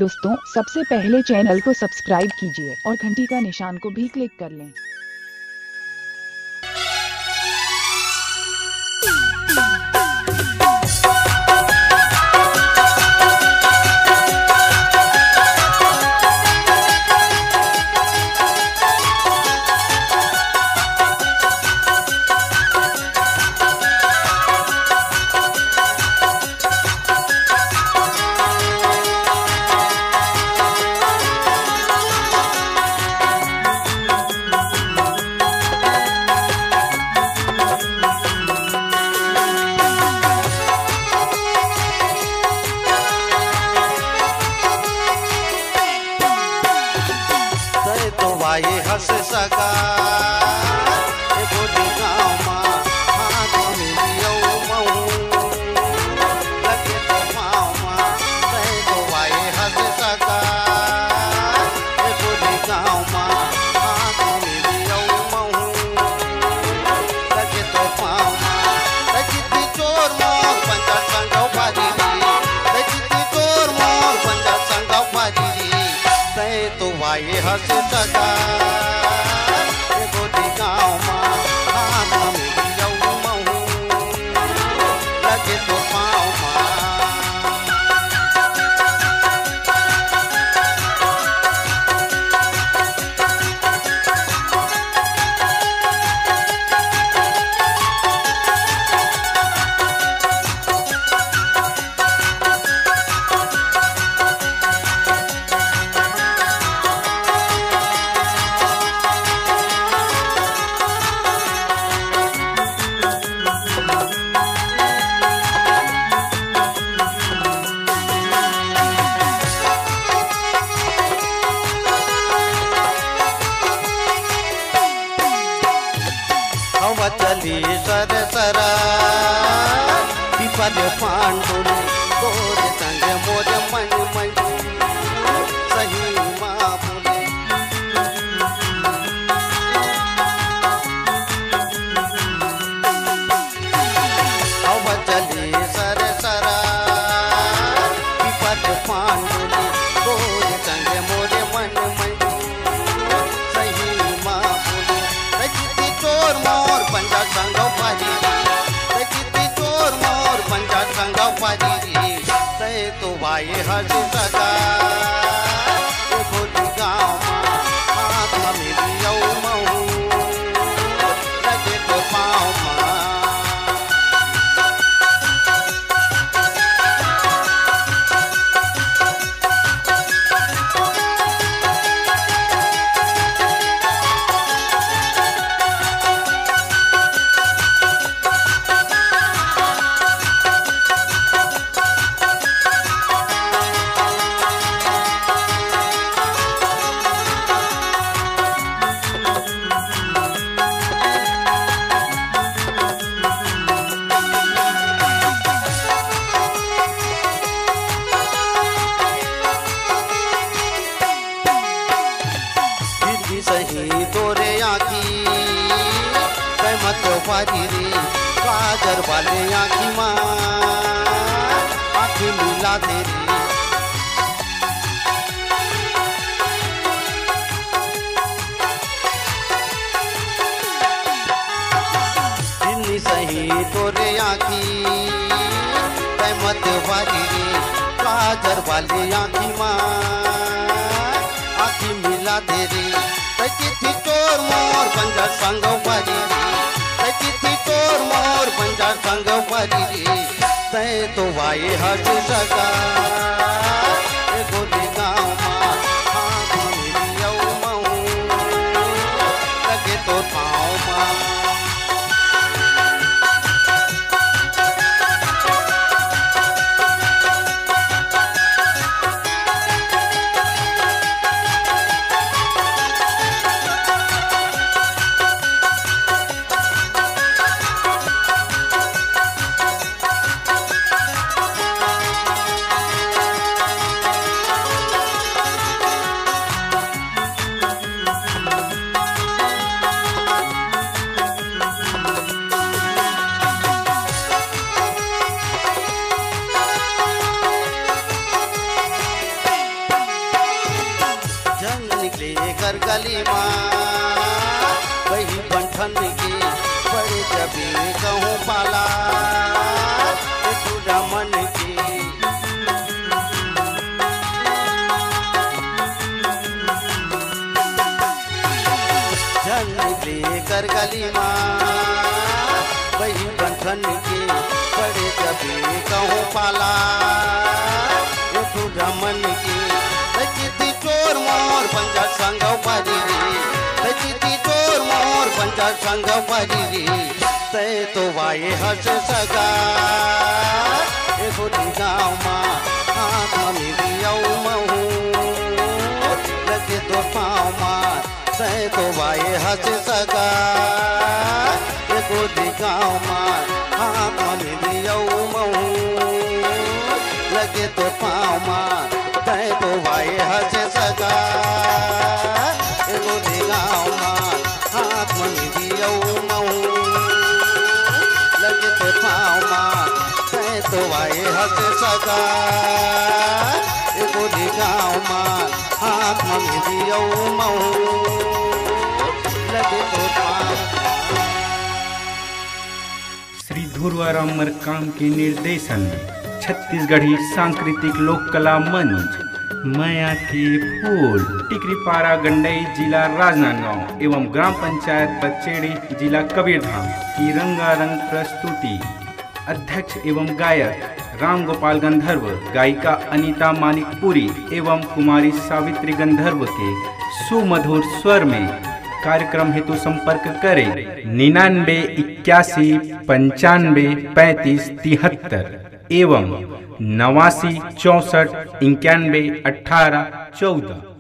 दोस्तों, सबसे पहले चैनल को सब्सक्राइब कीजिए और घंटी का निशान को भी क्लिक कर लें। ये हंस सका गोदी गाँव माँ हाथ मिलियो महू लगे तो मामा कहे तो वाये हंस सका गोदी गाँव माँ हाथ मिलियो महू लगे तो मामा लजिती चोर मोर पंजा संगव भाजी लजिती चोर मोर पंजा संगव भाजी कहे तो वाये हंस सका गोदी गाँव माँ हाथ मिलियो महू लगे तो पाँव माँ चली सर सरा पिपल पांडुली गोर संग मोर मन मन सही माँ बोली हवा चली सर सरा पिपल पांडुली गोर संग मोर मन मन सही माँ बोली रजिती चोर मोर पंजा संगव भाजी रजिती चोर मोर पंजा संगव भाजी तय तो वाये हंस सका गोदी गाँव माँ हाथ मिलियो महू लगे तो पाँव माँ सही तोरे आँखी कहमत वाली रे काजर वाले आँखी माँ आँखी मिला तेरी दिल्ली सही तोरे आँखी कहमत वाली रे काजर वाले आँखी माँ आँखी मिला तेरी रजिती चोर मोर पंजा संगव भाजी रजिती चोर मोर पंजा संगव भाजी तय तो वाये हंस सका गोदी गाँव माँ हाथ मिलियो महू लगे तो पाँव माँ लेकर गली माँ वही बंठन के बड़े जबे कहूँ पाला रमन के जन लेकर गली माँ वही बंठन के बड़े जबे कहूँ पाला रमन के लचिती चोर मोर पंजा संग भरी रे लचिती चोर मोर पंजा संग भरी रे तय तो वाये हस सगा एगो गाँव माँ हाथ में दियाऊ महू लगे तो पाँव माँ तय तो वाये हस सगा एगो गाँव माँ हाथ में दियाऊ महू लगे तो पाँव माँ तय तो वाये हस सगा एगो गाँव माँ हाथ में दियाऊ महू लगे तो पाँव माँ तय तो वाये हस सगा एगो गाँव माँ हाथ में दियाऊ महू लगे तो पाँव। श्री ध्रुवाराम मरकाम के निर्देशन में छत्तीसगढ़ी सांस्कृतिक लोक कला मंच माया के फूल टिकरीपारा गंडई जिला राजनांदगांव एवं ग्राम पंचायत बचेड़ी जिला कबीरधाम की रंगारंग प्रस्तुति। अध्यक्ष एवं गायक राम गोपाल गंधर्व, गायिका अनीता मानिकपुरी एवं कुमारी सावित्री गंधर्व के सुमधुर स्वर में। कार्यक्रम हेतु संपर्क करें 99 81 95 35 73 एवं 89 64 91 18 14।